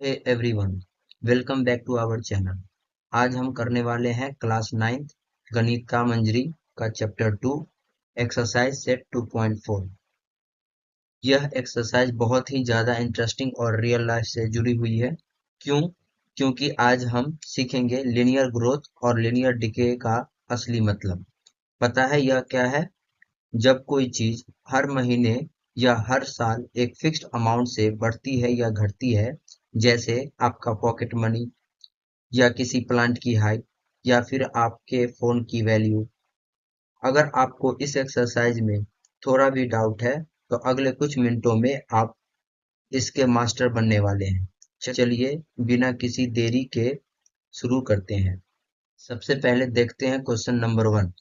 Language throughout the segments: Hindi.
Hey everyone, welcome back to our channel. आज हम करने वाले हैं क्लास 9th गणित का मंजरी का चैप्टर 2 एक्सरसाइज सेट 2.4। यह एक्सरसाइज बहुत ही ज़्यादा इंटरेस्टिंग और रियल लाइफ से जुड़ी हुई है। क्यों? क्योंकि आज हम सीखेंगे लीनियर ग्रोथ और लीनियर डिके का असली मतलब। पता है यह क्या है? जब कोई चीज हर महीने या हर साल एक फिक्स्ड अमाउंट से बढ़ती है या घटती है, जैसे आपका पॉकेट मनी या किसी प्लांट की हाइट या फिर आपके फोन की वैल्यू। अगर आपको इस एक्सरसाइज में थोड़ा भी डाउट है, तो अगले कुछ मिनटों में आप इसके मास्टर बनने वाले हैं। चलिए बिना किसी देरी के शुरू करते हैं। सबसे पहले देखते हैं क्वेश्चन नंबर 1।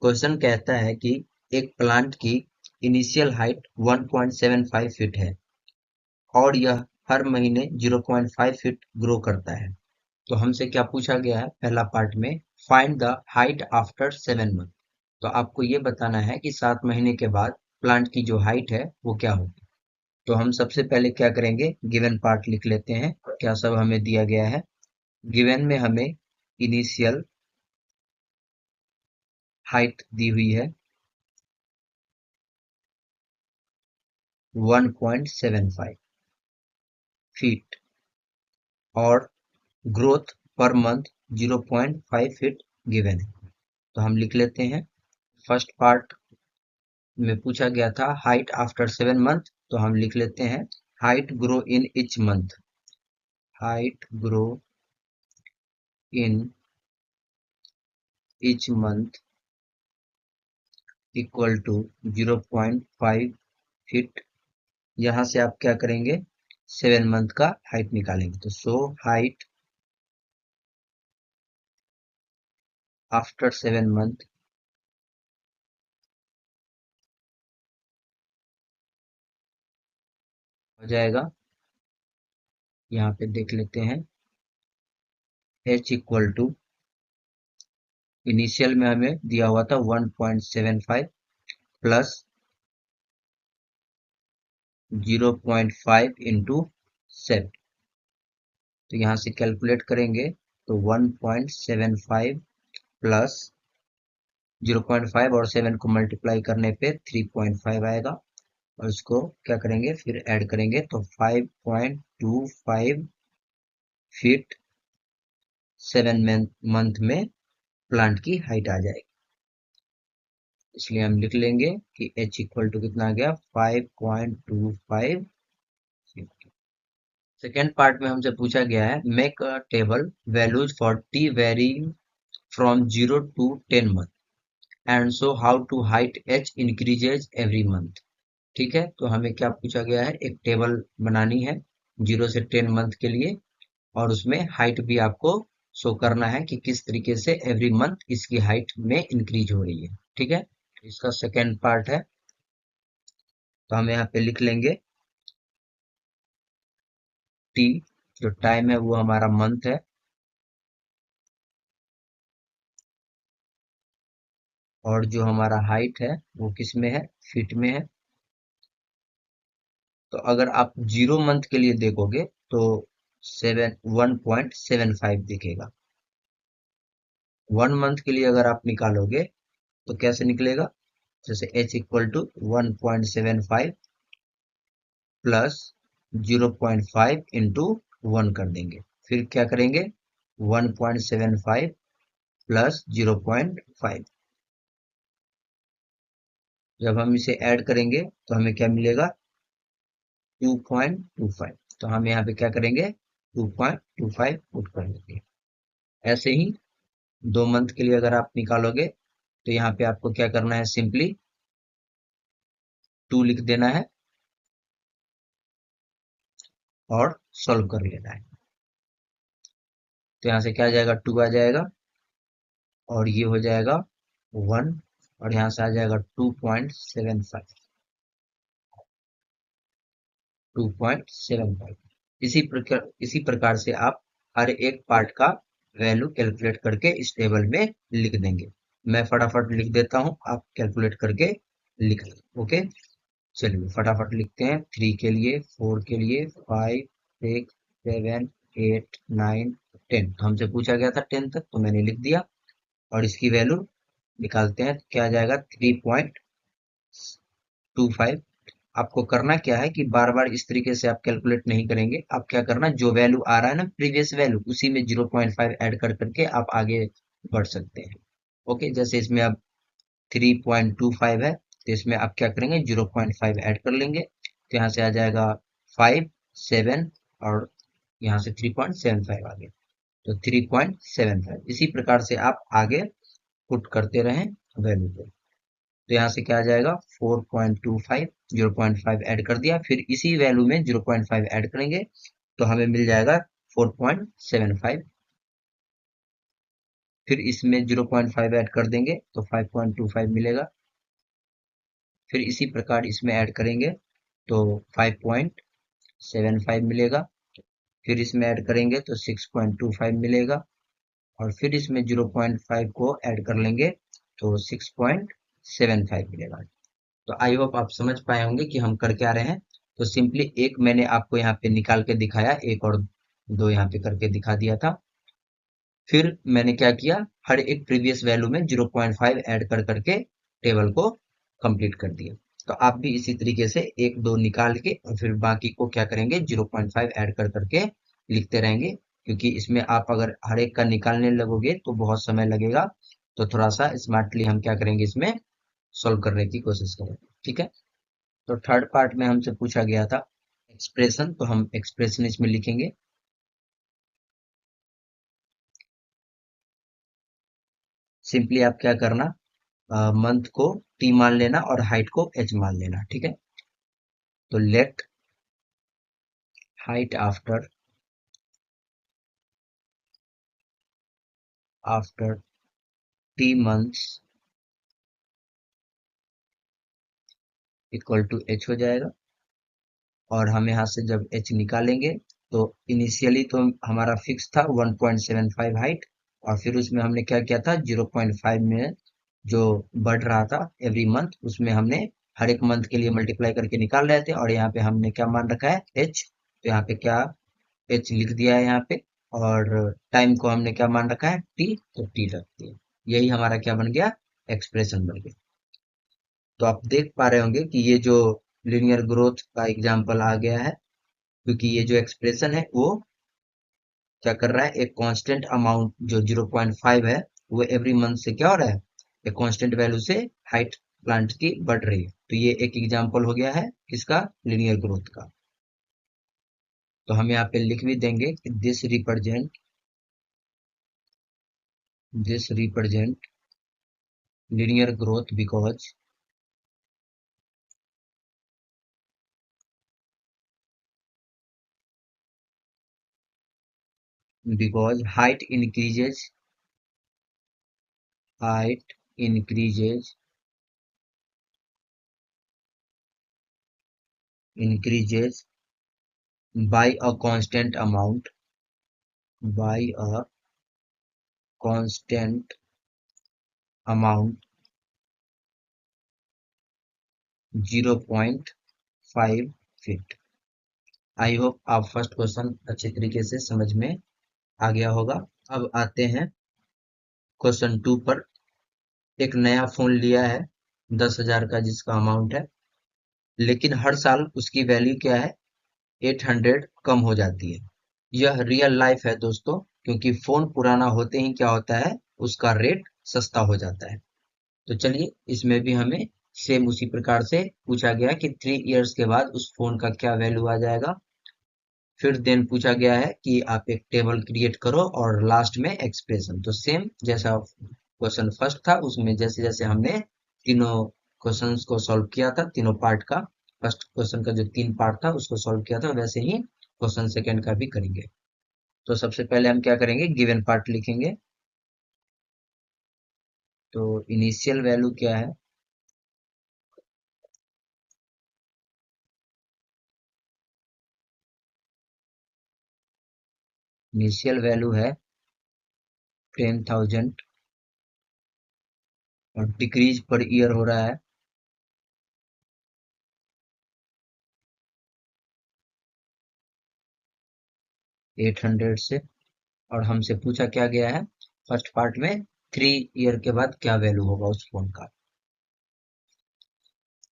क्वेश्चन कहता है कि एक प्लांट की इनिशियल हाइट 1.75 फीट है और यह हर महीने 0.5 फीट ग्रो करता है। तो हमसे क्या पूछा गया है पहला पार्ट में, find the height after 7 month. तो आपको ये बताना है कि 7 महीने के बाद प्लांट की जो हाइट है वो क्या होगी। तो हम सबसे पहले क्या करेंगे, गिवन पार्ट लिख लेते हैं, क्या सब हमें दिया गया है। गिवन में हमें इनिशियल हाइट दी हुई है 1.75 फीट और growth per month 0.5 feet given है। तो हम लिख लेते हैं। फर्स्ट पार्ट में पूछा गया था हाइट आफ्टर 7 मंथ, तो हम लिख लेते हैं height grow in each month. Height grow in each month equal to 0.5 feet. यहाँ से आप क्या करेंगे, 7 मंथ का हाइट निकालेंगे। तो सो हाइट आफ्टर 7 मंथ हो जाएगा, यहाँ पे देख लेते हैं, h इक्वल टू इनिशियल में हमें दिया हुआ था 1.75 प्लस 0.5 इंटू 7। तो यहाँ से कैलकुलेट करेंगे तो 1.75 प्लस 0.5 और 7 को मल्टीप्लाई करने पे 3.5 आएगा, और इसको क्या करेंगे फिर ऐड करेंगे तो 5.25 फीट 7 मंथ में प्लांट की हाइट आ जाएगी। इसलिए हम लिख लेंगे कि h इक्वल टू कितना आ गया, 5.25 फीट। सेकेंड पार्ट में हमसे पूछा गया है make a table values for T varying from 0 to 10 month and show how to height H increases every month. ठीक है, तो हमें क्या पूछा गया है, एक टेबल बनानी है 0 से 10 मंथ के लिए, और उसमें हाइट भी आपको शो करना है कि किस तरीके से एवरी मंथ इसकी हाइट में इंक्रीज हो रही है। ठीक है, इसका सेकेंड पार्ट है, तो हम यहाँ पे लिख लेंगे टी, जो टाइम है वो हमारा मंथ है, और जो हमारा हाइट है वो किस में है, फीट में है। तो अगर आप 0 मंथ के लिए देखोगे तो 1.75 दिखेगा। 1 मंथ के लिए अगर आप निकालोगे तो कैसे निकलेगा, जैसे h equal to 1.75 plus 0.5 into 1 कर देंगे, फिर क्या करेंगे 1.75 प्लस 0.5। जब हम इसे ऐड करेंगे तो हमें क्या मिलेगा, 2.25। तो हम यहाँ पे क्या करेंगे, 2.25 पुट कर देंगे। ऐसे ही 2 मंथ के लिए अगर आप निकालोगे तो यहाँ पे आपको क्या करना है, सिंपली 2 लिख देना है और सॉल्व कर लेना है। तो यहाँ से क्या आ जाएगा, 2 आ जाएगा, और ये हो जाएगा 1, और यहाँ से आ जाएगा 2.75। 2.75 इसी प्रकार से आप हर एक पार्ट का वैल्यू कैलकुलेट करके इस टेबल में लिख देंगे। मैं फटाफट लिख देता हूँ, आप कैलकुलेट करके लिख लें। ओके, चलिए फटाफट लिखते हैं। 3 के लिए, 4 के लिए, 5, 6, 7, 8, 9, 10। तो हमसे पूछा गया था 10 तक, तो मैंने लिख दिया और इसकी वैल्यू निकालते हैं। क्या आ जाएगा? 3.25। आपको करना क्या है कि बार बार इस तरीके से आप कैलकुलेट नहीं करेंगे। आप क्या करना, जो वैल्यू आ रहा है ना प्रीवियस वैल्यू, उसी में 0.5 ऐड कर करके आप आगे बढ़ सकते हैं। ओके, जैसे इसमें अब 3.25 है, तो इसमें आप क्या करेंगे, 0.5 ऐड कर लेंगे। तो यहाँ से आ जाएगा 5, 7 और यहाँ से 3.75 आ गया, तो 3.75। इसी प्रकार से आप आगे पुट करते रहें वैल्यू को। तो यहाँ से क्या आ जाएगा, 4.25, 0.5 ऐड कर दिया, फिर इसी वैल्यू में 0.5 ऐड करेंगे तो हमें मिल जाएगा 4.75। फिर इसमें 0.5 ऐड कर देंगे तो 5.25 मिलेगा। फिर इसी प्रकार इसमें ऐड करेंगे तो 5.75 मिलेगा। फिर इसमें ऐड करेंगे तो 6.25 मिलेगा और फिर इसमें 0.5 को ऐड कर लेंगे तो 6.75 मिलेगा। तो आई होप आप समझ पाए होंगे कि हम कर क्या रहे हैं। तो सिंपली एक मैंने आपको यहाँ पे निकाल के दिखाया, एक और दो यहाँ पे करके दिखा दिया था। फिर मैंने क्या किया, हर एक प्रीवियस वैल्यू में 0.5 ऐड कर करके टेबल को कंप्लीट कर दिया। तो आप भी इसी तरीके से एक दो निकाल के और फिर बाकी को क्या करेंगे, 0.5 ऐड कर करके लिखते रहेंगे। क्योंकि इसमें आप अगर हर एक का निकालने लगोगे तो बहुत समय लगेगा। तो थोड़ा सा स्मार्टली हम क्या करेंगे, इसमें सॉल्व करने की कोशिश करेंगे। ठीक है। तो थर्ड पार्ट में हमसे पूछा गया था एक्सप्रेशन, तो हम एक्सप्रेशन इसमें लिखेंगे। सिंपली आप क्या करना, मंथ को टी मान लेना और हाइट को एच मान लेना। ठीक है। तो let height after T months equal to H हो जाएगा। और हम यहाँ से जब एच निकालेंगे तो इनिशियली तो हमारा फिक्स था 1.75 हाइट, और फिर उसमें हमने क्या किया था, 0.5 में जो बढ़ रहा था एवरी मंथ, उसमें हमने हर एक मंथ के लिए मल्टीप्लाई करके निकाल रहे थे। और यहाँ पे हमने क्या मान रखा है, एच। तो यहाँ पे क्या, एच लिख दिया है यहाँ पे। और टाइम को हमने क्या मान रखा है, टी, तो टी रख दिया। यही हमारा क्या बन गया, एक्सप्रेशन बन गया। तो आप देख पा रहे होंगे कि ये जो लीनियर ग्रोथ का एग्जांपल आ गया है, क्योंकि ये जो एक्सप्रेशन है वो क्या कर रहा है, एक कांस्टेंट अमाउंट जो 0.5 है वो एवरी मंथ से क्या हो रहा है, एक कांस्टेंट वैल्यू से हाइट प्लांट की बढ़ रही है। तो ये एक एग्जांपल हो गया है किसका, लीनियर ग्रोथ का। तो हम यहाँ पे लिख भी देंगे कि this represent linear growth because height increases by a constant amount 0.5 feet. I hope आप फर्स्ट क्वेश्चन अच्छे तरीके से समझ में आ गया होगा। अब आते हैं क्वेश्चन 2 पर। एक नया फोन लिया है 10,000 का जिसका अमाउंट है, लेकिन हर साल उसकी वैल्यू क्या है, 800 कम हो जाती है। यह रियल लाइफ है दोस्तों, क्योंकि फोन पुराना होते ही क्या होता है, उसका रेट सस्ता हो जाता है। तो चलिए इसमें भी हमें सेम उसी प्रकार से पूछा गया कि 3 इयर्स के बाद उस फोन का क्या वैल्यू आ जाएगा। फिर देन पूछा गया है कि आप एक टेबल क्रिएट करो और लास्ट में एक्सप्रेशन। तो सेम जैसा क्वेश्चन फर्स्ट था उसमें जैसे जैसे हमने तीनों क्वेश्चंस को सॉल्व किया था, तीनों पार्ट का, फर्स्ट क्वेश्चन का जो 3 पार्ट था उसको सॉल्व किया था, वैसे ही क्वेश्चन सेकंड का भी करेंगे। तो सबसे पहले हम क्या करेंगे, गिवन पार्ट लिखेंगे। तो इनिशियल वैल्यू क्या है, इनिशियल वैल्यू है 10,000 और डिक्रीज पर ईयर हो रहा है 800 से। और हमसे पूछा क्या गया है फर्स्ट पार्ट में, 3 ईयर के बाद क्या वैल्यू होगा उस फोन का।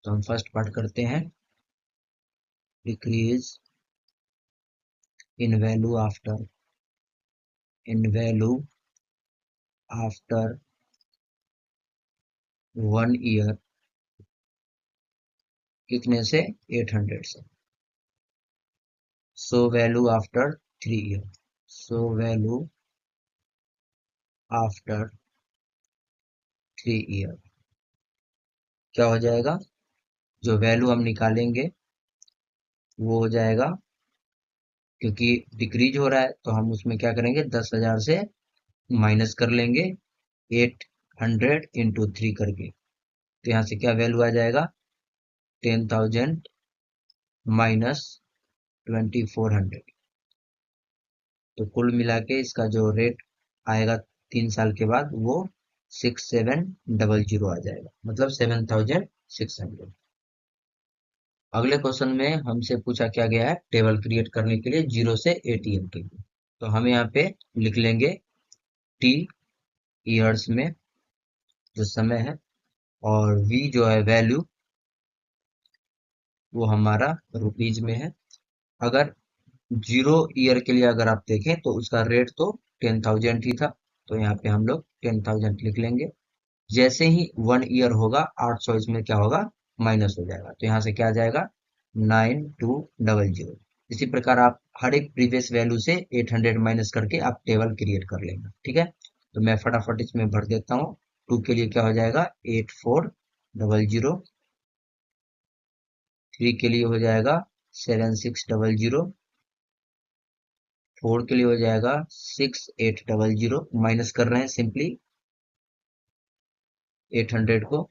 तो हम फर्स्ट पार्ट करते हैं, decrease in value after 1 year, कितने से, 800 से। So value after 3 year, so value after 3 year क्या हो जाएगा, जो वैल्यू हम निकालेंगे वो हो जाएगा, क्योंकि डिक्रीज हो रहा है तो हम उसमें क्या करेंगे, 10,000 से माइनस कर लेंगे 800 इंटू 3 करके। तो यहाँ से क्या वैल्यू आ जाएगा, 10,000 माइनस 2,400। तो कुल मिला के इसका जो रेट आएगा 3 साल के बाद वो 6700 आ जाएगा, मतलब 7,600। अगले क्वेश्चन में हमसे पूछा क्या गया है, टेबल क्रिएट करने के लिए 0 से ATM के लिए। तो हम यहाँ पे लिख लेंगे टी ईयर्स में जो समय है, और वी जो है वैल्यू वो हमारा रुपीज में है। अगर 0 ईयर के लिए अगर आप देखें तो उसका रेट तो 10,000 ही था, तो यहाँ पे हम लोग 10,000 लिख लेंगे। जैसे ही 1 ईयर होगा 800 इसमें क्या होगा, माइनस हो जाएगा, तो यहाँ से क्या आ जाएगा, 9200। इसी प्रकार आप हर एक प्रीवियस वैल्यू से 800 माइनस करके आप टेबल क्रिएट कर लेंगे। ठीक है, तो मैं फटाफट इसमें भर देता हूँ। 2 के लिए क्या हो जाएगा, 8400। 3 के लिए हो जाएगा 7600। 4 के लिए हो जाएगा 6800, माइनस कर रहे हैं सिंपली 800 को।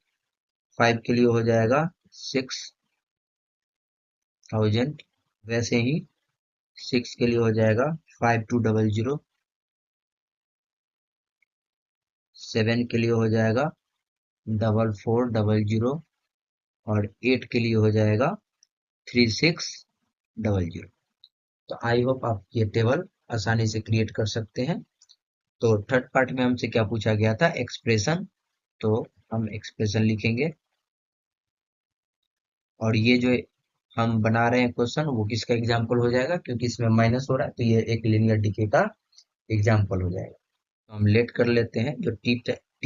5 के लिए हो जाएगा 6000, वैसे ही 6 के लिए हो जाएगा 5200। 7 के लिए हो जाएगा 4400, और 8 के लिए हो जाएगा 3600। तो आई होप आप ये टेबल आसानी से क्रिएट कर सकते हैं। तो थर्ड पार्ट में हमसे क्या पूछा गया था, एक्सप्रेशन। तो हम एक्सप्रेशन लिखेंगे, और ये जो हम बना रहे हैं क्वेश्चन वो किसका एग्जाम्पल हो जाएगा, क्योंकि इसमें माइनस हो रहा है तो ये एक लीनियर डिके का एग्जाम्पल हो जाएगा। तो हम लेट कर लेते हैं, जो टी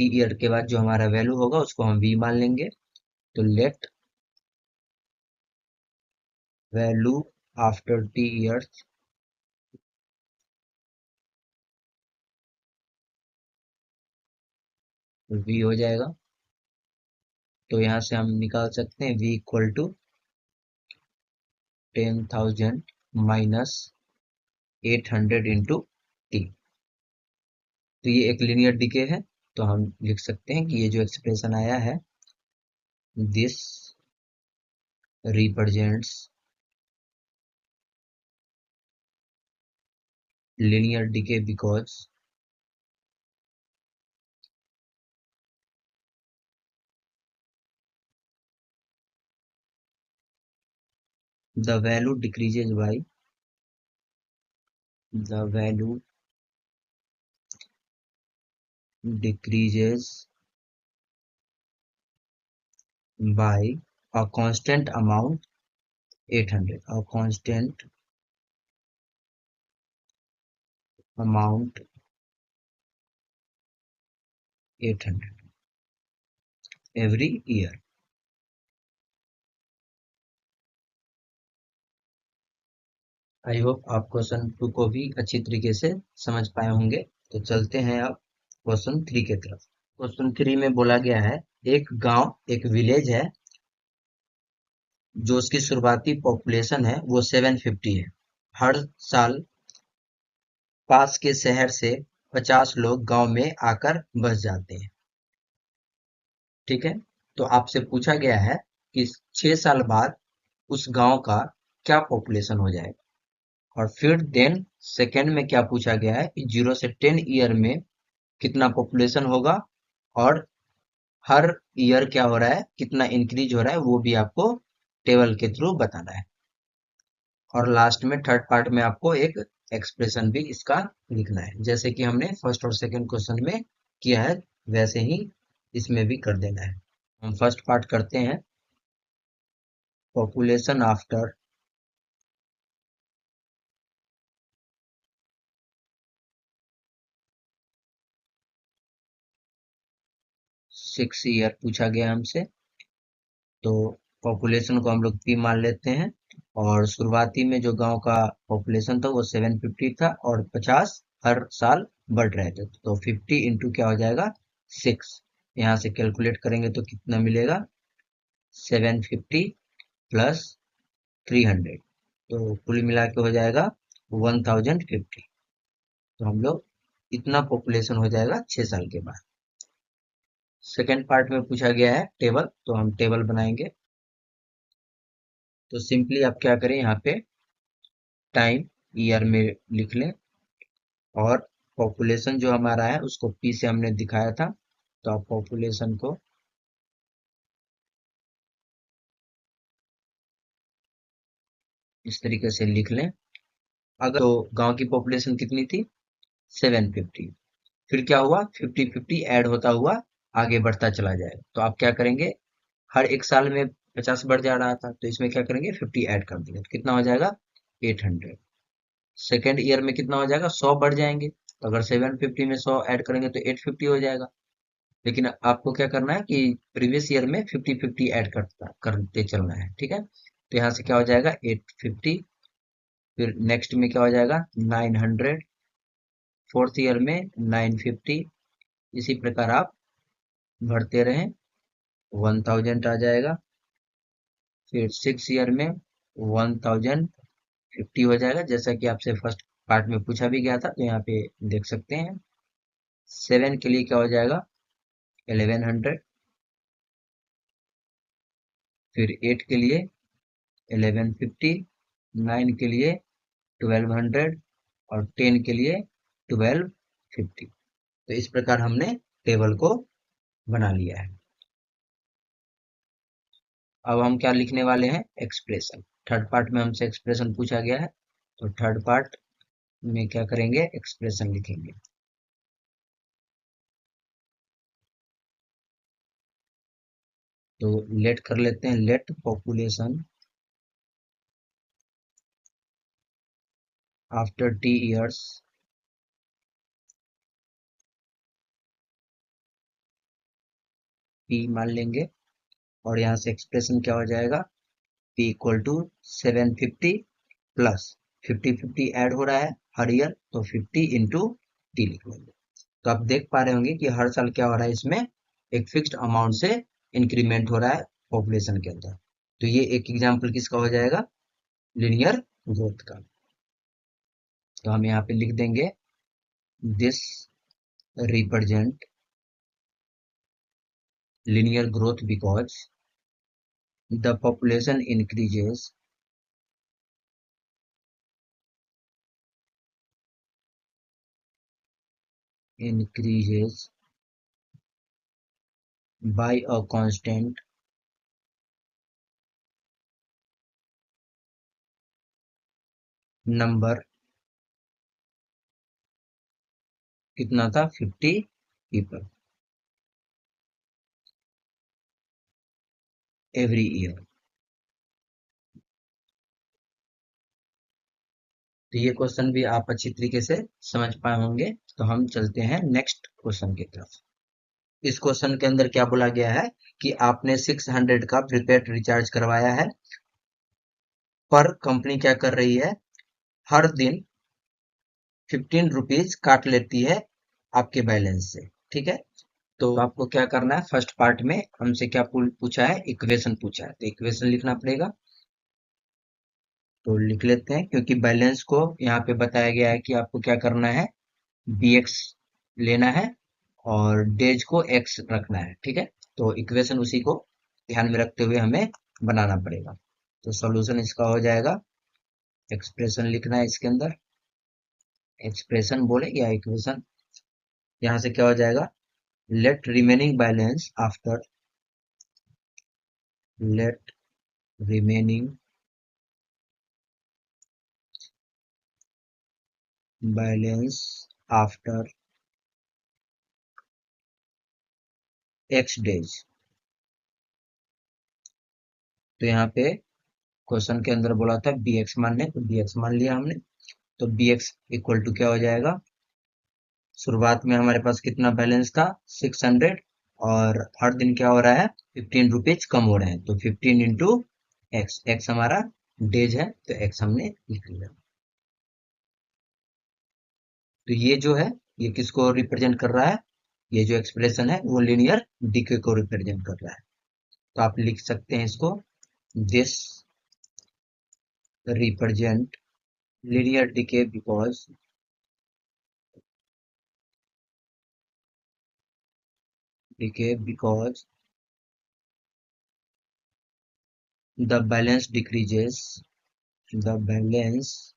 ईयर के बाद जो हमारा वैल्यू होगा उसको हम वी मान लेंगे। तो let value after T years V हो जाएगा। तो यहाँ से हम निकाल सकते हैं v equal to 10,000 minus 800 into T. तो ये एक लीनियर डिके है, तो हम लिख सकते हैं कि ये जो एक्सप्रेशन आया है, this represents linear decay because the value decreases by the value decreases by a constant amount 800, a constant amount 800 every year। I hope आप क्वेश्चन 2 को भी अच्छी तरीके से समझ पाए होंगे। तो चलते हैं अब क्वेश्चन 3 के तरफ। क्वेश्चन 3 में बोला गया है, एक गांव, एक विलेज है जो उसकी शुरुआती पॉपुलेशन है वो 750 है। हर साल पास के शहर से 50 लोग गांव में आकर बस जाते हैं। ठीक है, तो आपसे पूछा गया है कि 6 साल बाद उस गांव का क्या पॉपुलेशन हो जाएगा। और फिर देन सेकेंड में क्या पूछा गया है कि 0 से 10 ईयर में कितना पॉपुलेशन होगा, और हर ईयर क्या हो रहा है, कितना इंक्रीज हो रहा है, वो भी आपको टेबल के थ्रू बताना है। और लास्ट में थर्ड पार्ट में आपको एक एक्सप्रेशन भी इसका लिखना है, जैसे कि हमने फर्स्ट और सेकंड क्वेश्चन में किया है वैसे ही इसमें भी कर देना है। हम फर्स्ट पार्ट करते हैं। पॉपुलेशन आफ्टर 6 ईयर पूछा गया हमसे, तो पॉपुलेशन को हम लोग पी मान लेते हैं। और शुरुआती में जो गांव का पॉपुलेशन था वो 750 था और 50 हर साल बढ़ रहे थे, तो 50 इंटू क्या हो जाएगा 6। यहाँ से कैलकुलेट करेंगे तो कितना मिलेगा 750 प्लस 300, तो कुल मिला के हो जाएगा 1050। तो हम लोग इतना पॉपुलेशन हो जाएगा 6 साल के बाद। सेकेंड पार्ट में पूछा गया है टेबल, तो हम टेबल बनाएंगे। तो सिंपली आप क्या करें, यहाँ पे टाइम ईयर में लिख लें और पॉपुलेशन जो हमारा है उसको पी से हमने दिखाया था, तो आप पॉपुलेशन को इस तरीके से लिख लें। अगर तो गांव की पॉपुलेशन कितनी थी 750, फिर क्या हुआ 50-50 ऐड होता हुआ आगे बढ़ता चला जाएगा, तो आप क्या करेंगे हर एक साल में 50 बढ़ जा रहा था, तो इसमें क्या करेंगे 50 ऐड कर देंगे, तो कितना हो जाएगा 800। सेकेंड ईयर में कितना हो जाएगा 100 बढ़ जाएंगे, तो अगर 750 में 100 ऐड करेंगे तो 850 हो जाएगा। लेकिन आपको क्या करना है कि प्रीवियस ईयर में 50-50 ऐड करते चलना है, ठीक है। तो यहाँ से क्या हो जाएगा 850, फिर नेक्स्ट में क्या हो जाएगा 900, फोर्थ ईयर में 950, इसी प्रकार आप बढ़ते रहें 1000 आ जाएगा। फिर 6 ईयर में 1050 हो जाएगा, जैसा कि आपसे फर्स्ट पार्ट में पूछा भी गया था, तो यहाँ पे देख सकते हैं। 7 के लिए क्या हो जाएगा 1100, फिर 8 के लिए 1150, 9 के लिए 1200 और 10 के लिए 1250। तो इस प्रकार हमने टेबल को बना लिया है। अब हम क्या लिखने वाले हैं एक्सप्रेशन। थर्ड पार्ट में हमसे एक्सप्रेशन पूछा गया है, तो थर्ड पार्ट में क्या करेंगे एक्सप्रेशन लिखेंगे। तो लेट कर लेते हैं, let population after T years P मान लेंगे, और यहाँ से एक्सप्रेशन क्या हो जाएगा P equal to 750 plus 50-50 add हो रहा है हर ईयर, तो 50 इंटू टी लिख लेंगे। तो आप देख पा रहे होंगे कि हर साल क्या हो रहा है, इसमें एक फिक्स्ड अमाउंट से इंक्रीमेंट हो रहा है पॉपुलेशन के अंदर। तो ये एक एग्जांपल किसका हो जाएगा लिनियर ग्रोथ का। तो हम यहाँ पे लिख देंगे this represent linear growth because the population increases by a constant number, कितना था 50 people every year। तो ये क्वेश्चन भी आप अच्छी तरीके से समझ पाए होंगे। तो हम चलते हैं नेक्स्ट क्वेश्चन की तरफ। इस क्वेश्चन के अंदर क्या बोला गया है कि आपने 600 का प्रीपेड रिचार्ज करवाया है, पर कंपनी क्या कर रही है हर दिन 15 रुपीज काट लेती है आपके बैलेंस से, ठीक है। तो आपको क्या करना है फर्स्ट पार्ट में हमसे क्या पूछा है इक्वेशन पूछा है, तो इक्वेशन लिखना पड़ेगा। तो लिख लेते हैं, क्योंकि बैलेंस को यहाँ पे बताया गया है कि आपको क्या करना है bx लेना है और डेज को x रखना है, ठीक है। तो इक्वेशन उसी को ध्यान में रखते हुए हमें बनाना पड़ेगा। तो सॉल्यूशन इसका हो जाएगा, एक्सप्रेशन लिखना है इसके अंदर, एक्सप्रेशन बोले या इक्वेशन। यहाँ से क्या हो जाएगा let remaining balance after, let remaining balance after x days. तो यहाँ पे क्वेश्चन के अंदर बोला था bx मानने, तो bx मान लिया हमने। तो bx इक्वल टू क्या हो जाएगा, शुरुआत में हमारे पास कितना बैलेंस था 600, और हर दिन क्या हो रहा है 15 रुपीज कम हो रहे हैं, तो 15 इंटू एक्स, एक्स हमारा डेज है, तो एक्स हमने लिख लिया। तो ये जो है ये किसको रिप्रेजेंट कर रहा है, ये जो एक्सप्रेशन है वो लीनियर डीके को रिप्रेजेंट कर रहा है। तो आप लिख सकते हैं इसको, this represent linear decay because the balance decreases, the balance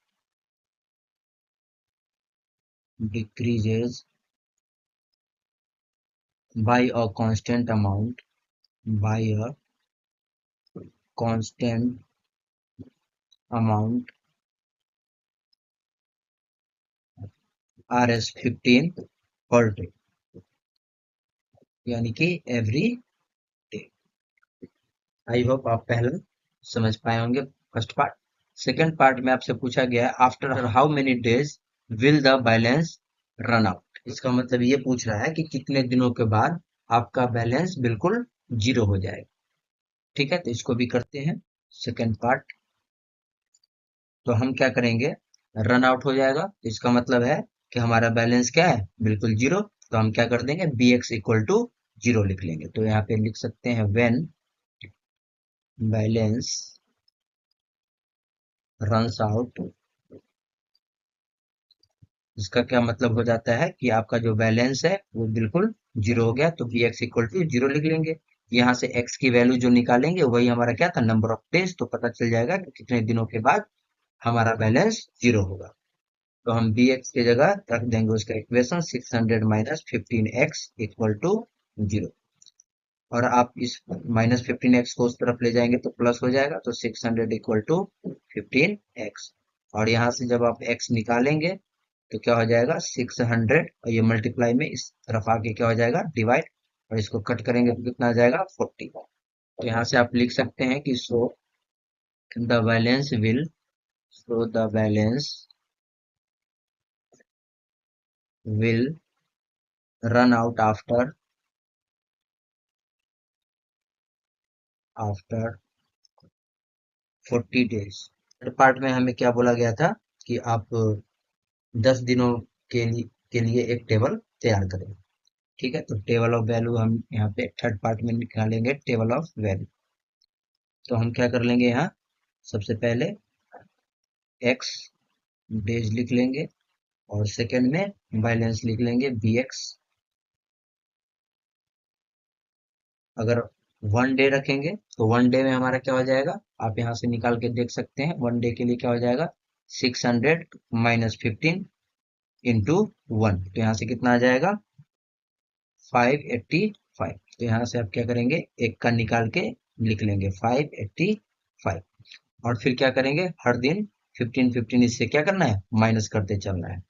decreases by a constant amount, by a constant amount Rs15 per day, यानी कि एवरी डे। आई होप आप पहला समझ पाए होंगे फर्स्ट पार्ट। सेकंड पार्ट में आपसे पूछा गया है after how many days will the balance run out. इसका मतलब ये पूछ रहा है कि कितने दिनों के बाद आपका बैलेंस बिल्कुल जीरो हो जाएगा। ठीक है, तो इसको भी करते हैं सेकंड पार्ट। तो हम क्या करेंगे, रन आउट हो जाएगा, तो इसका मतलब है कि हमारा बैलेंस क्या है बिल्कुल जीरो। तो हम क्या कर देंगे, B X equal to zero लिख लेंगे। तो यहाँ पे लिख सकते हैं व्हेन बैलेंस रन्स आउट। इसका क्या मतलब हो जाता है कि आपका जो बैलेंस है वो बिल्कुल जीरो हो गया, तो B X equal to zero लिख लेंगे। यहाँ से एक्स की वैल्यू जो निकालेंगे वही हमारा क्या था, नंबर ऑफ डेज, तो पता चल जाएगा कि कितने दिनों के बाद हमारा बैलेंस जीरो होगा। तो हम बी एक्स की जगह रख देंगे उसका equation 600 minus 15x equal to zero. और आप इस माइनस 15x को उस तरफ ले जाएंगे तो प्लस हो जाएगा, तो 600 इक्वल टू 15x। और यहाँ से जब आप x निकालेंगे तो क्या हो जाएगा 600, और ये मल्टीप्लाई में इस तरफ आके क्या हो जाएगा डिवाइड, और इसको कट करेंगे तो कितना आ जाएगा 40। तो यहाँ से आप लिख सकते हैं कि the balance will so the balance will run out after 40 days. Third part में हमें क्या बोला गया था कि आप 10 दिनों के लिए एक टेबल तैयार करें। ठीक है, तो टेबल ऑफ वैल्यू हम यहाँ पे थर्ड पार्ट में निकालेंगे, टेबल ऑफ वैल्यू। तो हम क्या कर लेंगे, यहाँ सबसे पहले एक्स डेज लिख लेंगे, और सेकंड में बैलेंस लिख लेंगे बी एक्स। अगर 1 डे रखेंगे तो 1 डे में हमारा क्या हो जाएगा, आप यहाँ से निकाल के देख सकते हैं। 1 डे के लिए क्या हो जाएगा 600 माइनस 15 इंटू 1, तो यहाँ से कितना आ जाएगा 585। तो यहाँ से आप क्या करेंगे, एक का निकाल के लिख लेंगे 585, और फिर क्या करेंगे हर दिन 15 इससे क्या करना है माइनस करते चलना है।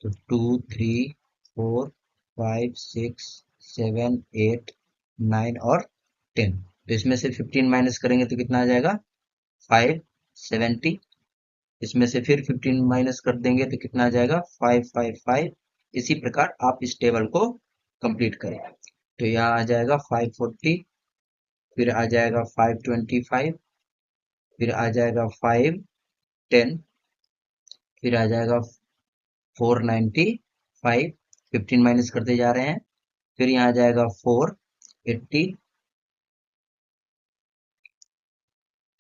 तो 2 3 4 5 6 7 8 9 और 10, तो इसमें से 15 माइनस करेंगे तो कितना आ जाएगा 570। इसमें से फिर 15 माइनस कर देंगे तो कितना आ जाएगा 555। इसी प्रकार आप इस टेबल को कंप्लीट करें। तो यहाँ आ जाएगा 540, फिर आ जाएगा 525, फिर आ जाएगा 510, फिर आ जाएगा 495, 15 माइनस करते जा रहे हैं, फिर यहाँ आ जाएगा 480,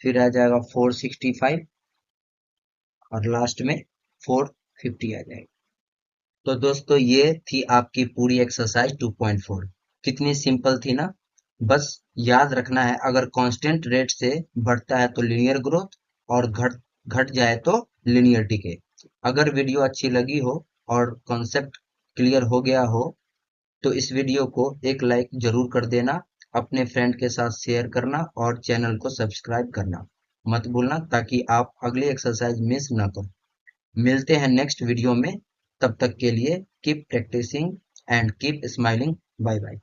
फिर आ जाएगा 465, और लास्ट में 450 आ जाएगा। तो दोस्तों ये थी आपकी पूरी एक्सरसाइज 2.4। कितनी सिंपल थी ना। बस याद रखना है, अगर कांस्टेंट रेट से बढ़ता है तो लीनियर ग्रोथ, और घट घट जाए तो लीनियर डिके। अगर वीडियो अच्छी लगी हो और कॉन्सेप्ट क्लियर हो गया हो तो इस वीडियो को एक लाइक जरूर कर देना, अपने फ्रेंड के साथ शेयर करना, और चैनल को सब्सक्राइब करना मत भूलना, ताकि आप अगली एक्सरसाइज मिस ना करो। मिलते हैं नेक्स्ट वीडियो में। तब तक के लिए keep practising and keep smiling. Bye bye.